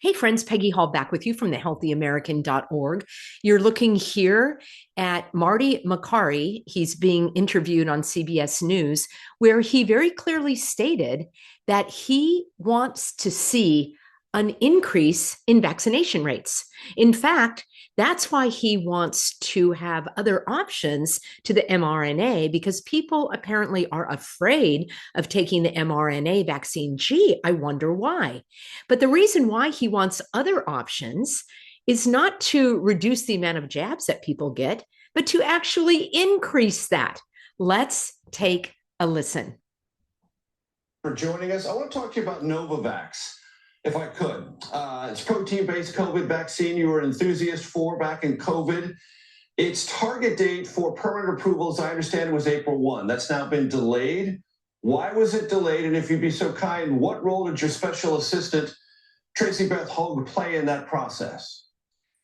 Hey friends, Peggy Hall back with you from thehealthyamerican.org. You're looking here at Marty Makary. He's being interviewed on CBS News, where he very clearly stated that he wants to see an increase in vaccination rates. In fact, that's why he wants to have other options to the mRNA, because people apparently are afraid of taking the mRNA vaccine. Gee, I wonder why. But the reason why he wants other options is not to reduce the amount of jabs that people get, but to actually increase that. Let's take a listen. For joining us, I want to talk to you about Novavax, if I could. It's protein-based COVID vaccine you were an enthusiast for back in COVID. Its target date for permanent approval, as I understand it, was April 1. That's now been delayed. Why was it delayed? And if you'd be so kind, what role did your special assistant, Tracy Beth Hogue, play in that process?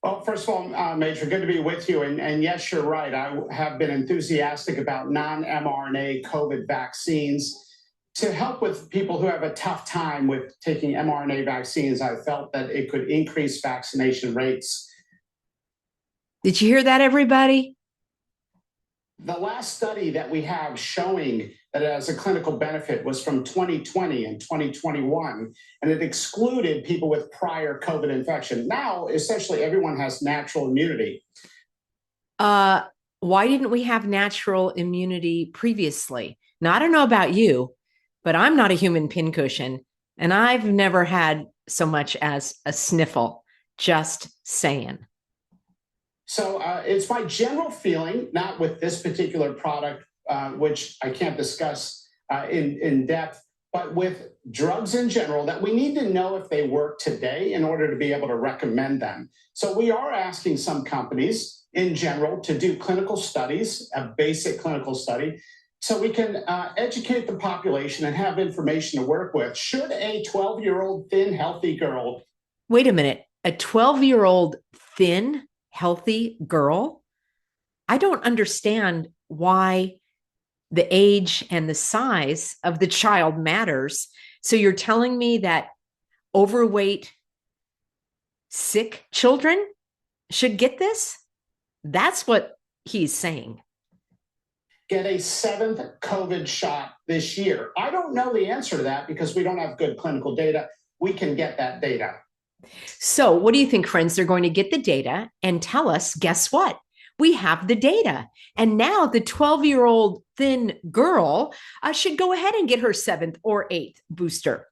Well, first of all, Major, good to be with you. And yes, you're right. I have been enthusiastic about non-mRNA COVID vaccines. To help with people who have a tough time with taking mRNA vaccines, I felt that it could increase vaccination rates. Did you hear that, everybody? The last study that we have showing that it has a clinical benefit was from 2020 and 2021, and it excluded people with prior COVID infection. Now, essentially, everyone has natural immunity. Why didn't we have natural immunity previously? Now, I don't know about you, but I'm not a human pincushion, and I've never had so much as a sniffle. Just saying. So it's my general feeling, not with this particular product, which I can't discuss in depth, but with drugs in general, that we need to know if they work today in order to be able to recommend them. So we are asking some companies in general to do clinical studies, a basic clinical study, so we can educate the population and have information to work with. Should a 12-year-old thin, healthy girl... Wait a minute, a 12-year-old thin, healthy girl? I don't understand why the age and the size of the child matters. So you're telling me that overweight, sick children should get this? That's what he's saying. Get a 7th COVID shot this year. I don't know the answer to that because we don't have good clinical data. We can get that data. So what do you think, friends? They're going to get the data and tell us, guess what? We have the data. And now the 12-year-old thin girl should go ahead and get her 7th or 8th booster.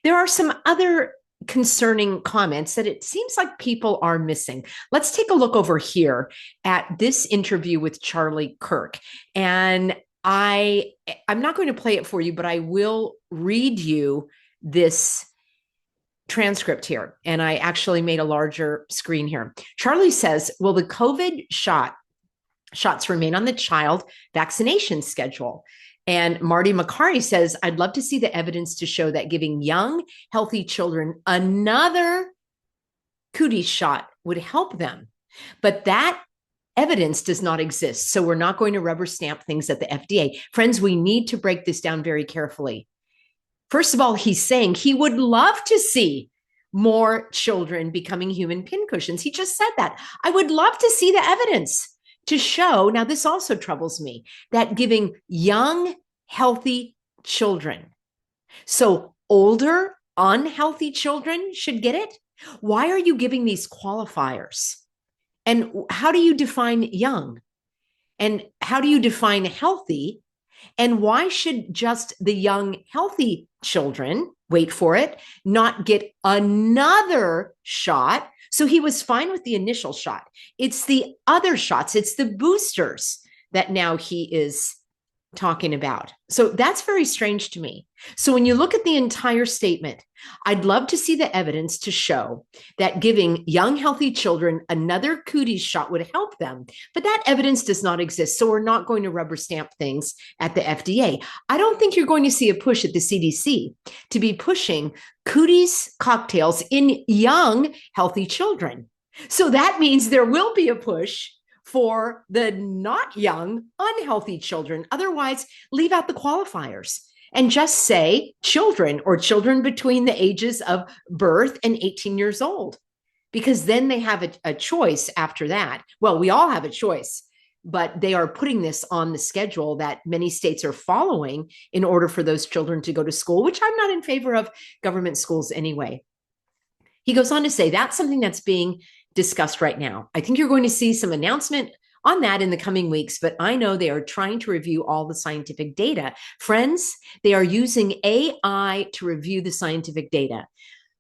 There are some other concerning comments that it seems like people are missing. Let's take a look over here at this interview with Charlie Kirk. And I'm not going to play it for you, but I will read you this transcript here. And I actually made a larger screen here. Charlie says, will the COVID shots remain on the child vaccination schedule? And Marty Makary says, I'd love to see the evidence to show that giving young, healthy children another cooties shot would help them. But that evidence does not exist. So we're not going to rubber stamp things at the FDA. Friends, we need to break this down very carefully. First of all, he's saying he would love to see more children becoming human pincushions. He just said that. I would love to see the evidence to show, now this also troubles me, that giving young, healthy children, so older, unhealthy children should get it? Why are you giving these qualifiers? And how do you define young? And how do you define healthy? And why should just the young, healthy children, wait for it, not get another shot? So he was fine with the initial shot. It's the other shots, it's the boosters that now he is talking about. So that's very strange to me. So when you look at the entire statement, I'd love to see the evidence to show that giving young, healthy children another cooties shot would help them. But that evidence does not exist. So we're not going to rubber stamp things at the FDA. I don't think you're going to see a push at the CDC to be pushing cooties cocktails in young, healthy children. So that means there will be a push for the not young, unhealthy children. Otherwise, leave out the qualifiers. and just say children or children between the ages of birth and 18 years old, because then they have a choice after that. Well, we all have a choice, but they are putting this on the schedule that many states are following in order for those children to go to school, which I'm not in favor of government schools anyway. He goes on to say that's something that's being discussed right now. I think you're going to see some announcement on that in the coming weeks, but I know they are trying to review all the scientific data. Friends, they are using AI to review the scientific data.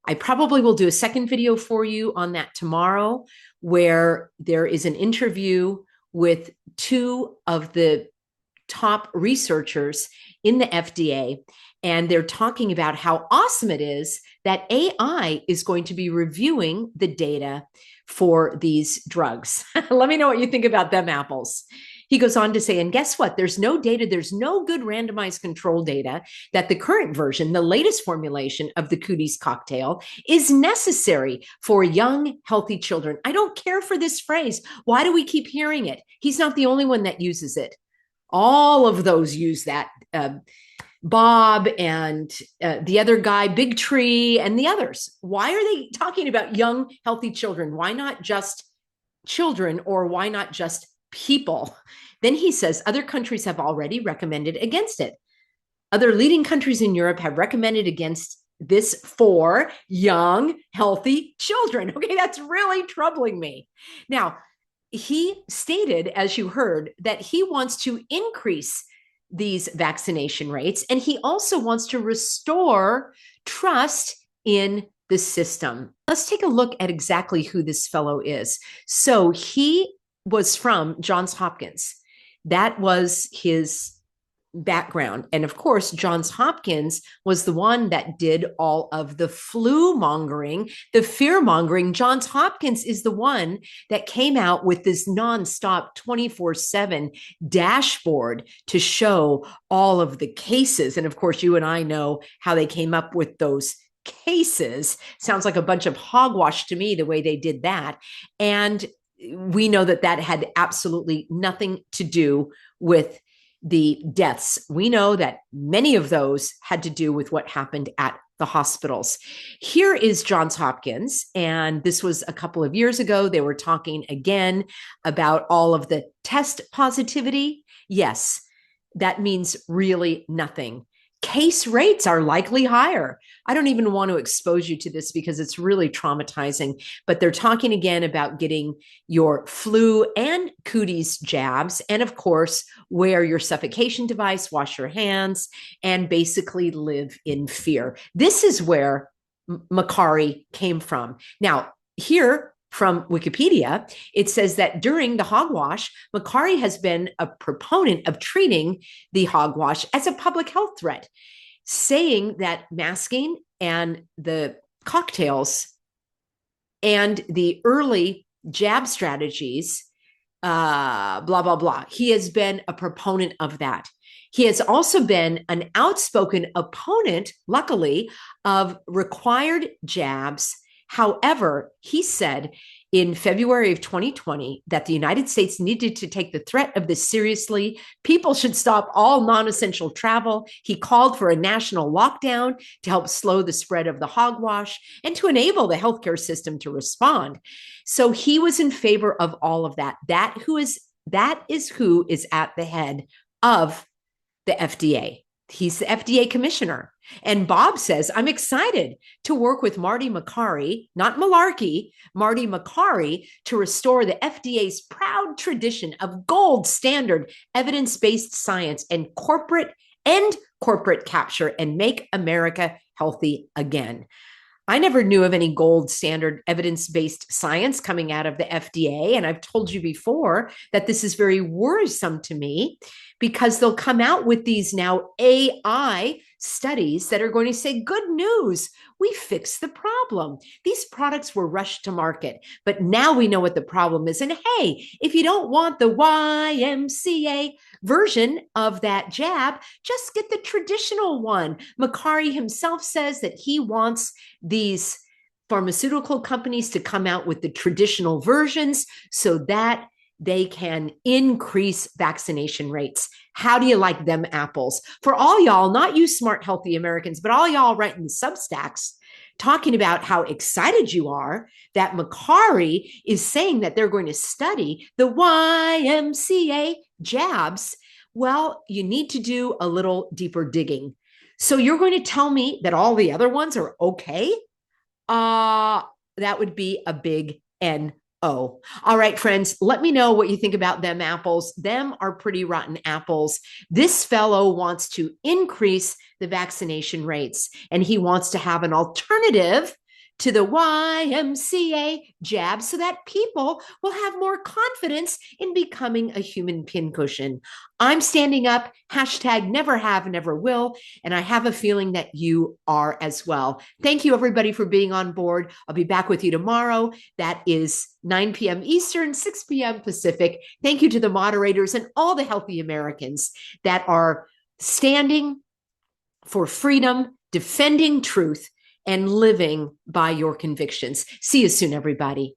I probably will do a second video for you on that tomorrow, where there is an interview with two of the top researchers in the FDA, and they're talking about how awesome it is that AI is going to be reviewing the data for these drugs. Let me know what you think about them apples. He goes on to say, and guess what? There's no data, there's no good randomized control data that the current version, the latest formulation of the cooties cocktail, is necessary for young, healthy children. I don't care for this phrase. Why do we keep hearing it? He's not the only one that uses it. All of those use that. Bob and the other guy, Big Tree, and the others. Why are they talking about young, healthy children? Why not just children, or why not just people? Then he says other countries have already recommended against it. Other leading countries in Europe have recommended against this for young, healthy children. Okay, that's really troubling me. Now, he stated, as you heard, that he wants to increase these vaccination rates, and he also wants to restore trust in the system. Let's take a look at exactly who this fellow is. So he was from Johns Hopkins. That was his background. And of course, Johns Hopkins was the one that did all of the flu mongering, the fear mongering. Johns Hopkins is the one that came out with this nonstop 24/7 dashboard to show all of the cases. And of course, you and I know how they came up with those cases. Sounds like a bunch of hogwash to me, the way they did that. And we know that that had absolutely nothing to do with the deaths. We know that many of those had to do with what happened at the hospitals. Here is Johns Hopkins, and this was a couple of years ago. They were talking again about all of the test positivity. Yes, that means really nothing. Case rates are likely higher. I don't even want to expose you to this because it's really traumatizing, but they're talking again about getting your flu and cooties jabs, and of course, wear your suffocation device, wash your hands, and basically live in fear. This is where Makary came from. Now, here from Wikipedia, it says that during the hogwash, Makary has been a proponent of treating the hogwash as a public health threat, saying that masking and the cocktails and the early jab strategies, blah, blah, blah. He has been a proponent of that. He has also been an outspoken opponent, luckily, of required jabs. However, he said in February of 2020 that the United States needed to take the threat of this seriously. People should stop all non-essential travel. He called for a national lockdown to help slow the spread of the hogwash and to enable the healthcare system to respond. So he was in favor of all of that. That is who is at the head of the FDA. He's the FDA commissioner. And Bob says, I'm excited to work with Marty Makary, not Malarkey, Marty Makary, to restore the FDA's proud tradition of gold standard evidence-based science and corporate capture and make America healthy again. I never knew of any gold standard evidence-based science coming out of the FDA. And I've told you before that this is very worrisome to me because they'll come out with these now AI studies that are going to say, good news, we fixed the problem. These products were rushed to market, but now we know what the problem is. And hey, if you don't want the YMCA version of that jab, just get the traditional one. Makary himself says that he wants these pharmaceutical companies to come out with the traditional versions so that they can increase vaccination rates. How do you like them apples? For all y'all, not you smart, healthy Americans, but all y'all writing the Substacks talking about how excited you are that Makary is saying that they're going to study the YMCA jabs. Well, you need to do a little deeper digging. So you're going to tell me that all the other ones are okay? That would be a big N. Oh, all right, friends, let me know what you think about them apples. Them are pretty rotten apples. This fellow wants to increase the vaccination rates, and he wants to have an alternative to the YMCA jab so that people will have more confidence in becoming a human pincushion. I'm standing up, hashtag never have, never will, and I have a feeling that you are as well. Thank you, everybody, for being on board. I'll be back with you tomorrow. That is 9 p.m. Eastern, 6 p.m. Pacific. Thank you to the moderators and all the healthy Americans that are standing for freedom, defending truth, and living by your convictions. See you soon, everybody.